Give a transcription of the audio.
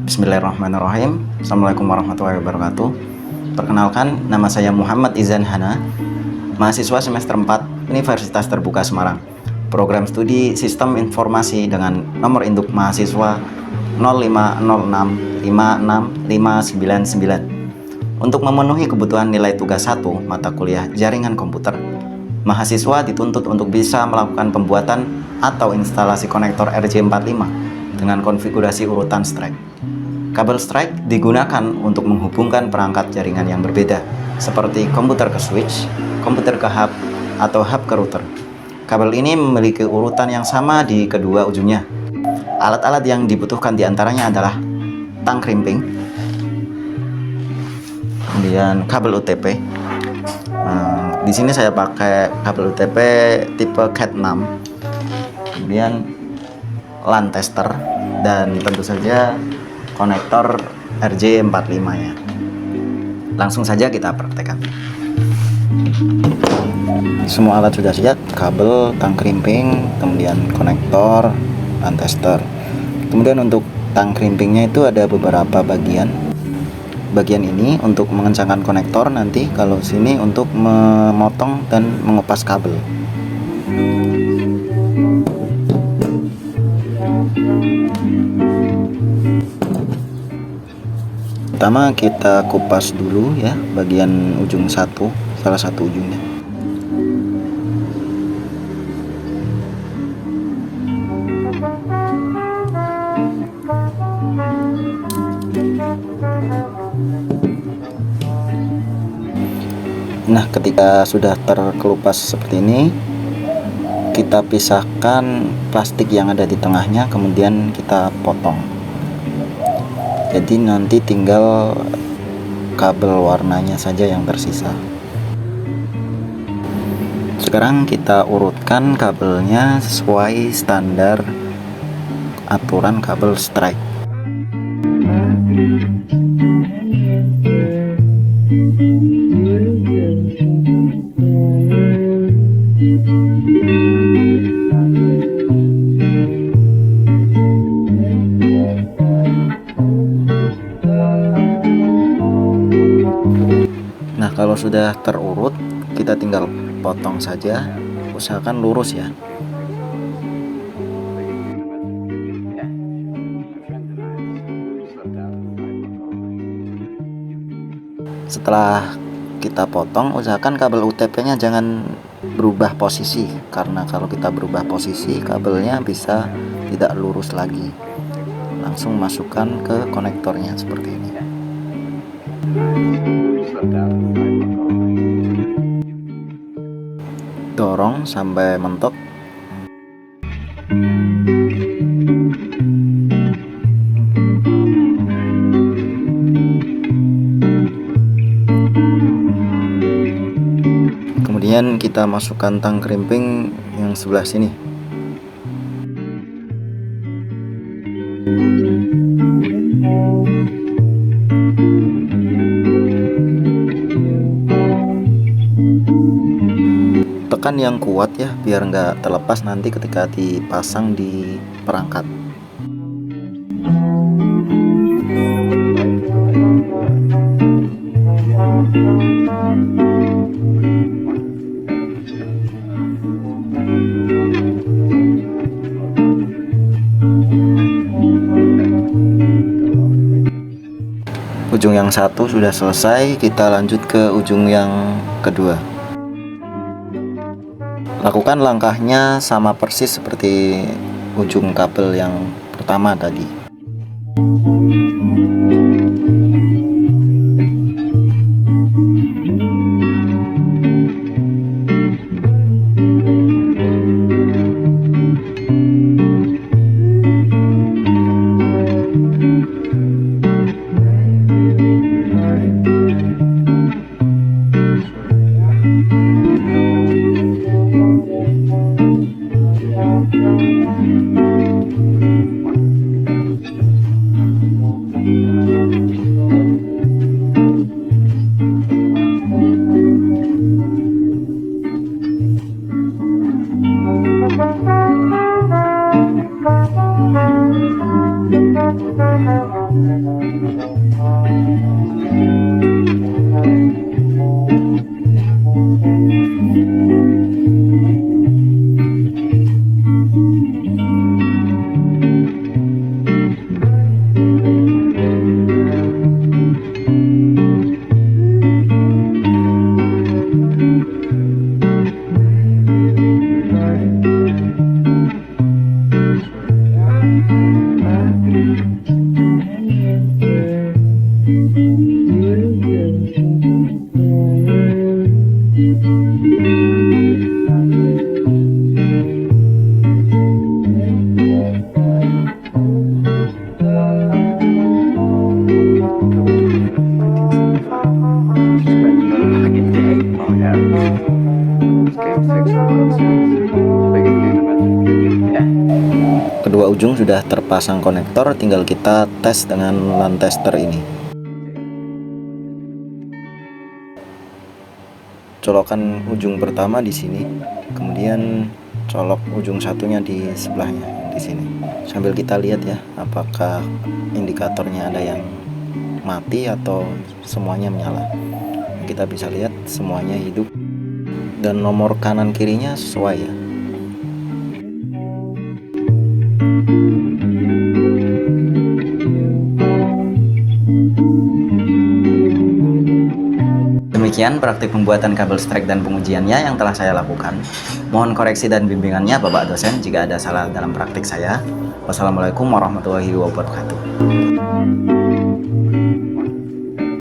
Bismillahirrahmanirrahim. Assalamualaikum warahmatullahi wabarakatuh. Perkenalkan, nama saya Muhammad Izan Hana, mahasiswa semester 4 Universitas Terbuka Semarang, program studi Sistem Informasi dengan nomor induk mahasiswa 050656599. Untuk memenuhi kebutuhan nilai tugas 1 mata kuliah Jaringan Komputer, mahasiswa dituntut untuk bisa melakukan pembuatan atau instalasi konektor RJ45 dengan konfigurasi urutan strike. Kabel strike digunakan untuk menghubungkan perangkat jaringan yang berbeda, seperti komputer ke switch, komputer ke hub, atau hub ke router. Kabel ini memiliki urutan yang sama di kedua ujungnya. Alat-alat yang dibutuhkan diantaranya adalah tang krimping, kemudian kabel UTP. Di sini saya pakai kabel UTP tipe Cat 6, kemudian LAN tester, dan tentu saja konektor RJ45 ya. Langsung saja kita praktekkan. Semua alat sudah siap, kabel, tang krimping, kemudian konektor, LAN tester. Kemudian untuk tang krimpingnya itu ada beberapa bagian. Bagian ini untuk mengencangkan konektor, nanti kalau sini untuk memotong dan mengupas kabel. Pertama kita kupas dulu ya bagian ujung salah satu ujungnya. Nah, ketika sudah terkelupas seperti ini, kita pisahkan plastik yang ada di tengahnya, kemudian kita potong. Jadi nanti tinggal kabel warnanya saja yang tersisa. Sekarang kita urutkan kabelnya sesuai standar aturan kabel strike. Nah, kalau sudah terurut, kita tinggal potong saja, usahakan lurus ya. Setelah kita potong, usahakan kabel UTP-nya jangan berubah posisi, karena kalau kita berubah posisi, kabelnya bisa tidak lurus lagi. Langsung masukkan ke konektornya seperti ini. Dorong sampai mentok. Kemudian kita masukkan tang krimping yang sebelah sini. Tekan yang kuat ya, biar nggak terlepas nanti ketika dipasang di perangkat. Ujung yang satu sudah selesai, kita lanjut ke ujung yang kedua. Lakukan langkahnya sama persis seperti ujung kabel yang pertama tadi. Kedua ujung sudah terpasang konektor, tinggal kita tes dengan LAN tester ini. Colokan ujung pertama di sini, kemudian colok ujung satunya di sebelahnya di sini. Sambil kita lihat ya, apakah indikatornya ada yang mati atau semuanya menyala. Kita bisa lihat semuanya hidup dan nomor kanan kirinya sesuai ya. Demikian praktik pembuatan kabel strike dan pengujiannya yang telah saya lakukan. Mohon koreksi dan bimbingannya Bapak dosen jika ada salah dalam praktik saya. Wassalamualaikum warahmatullahi wabarakatuh.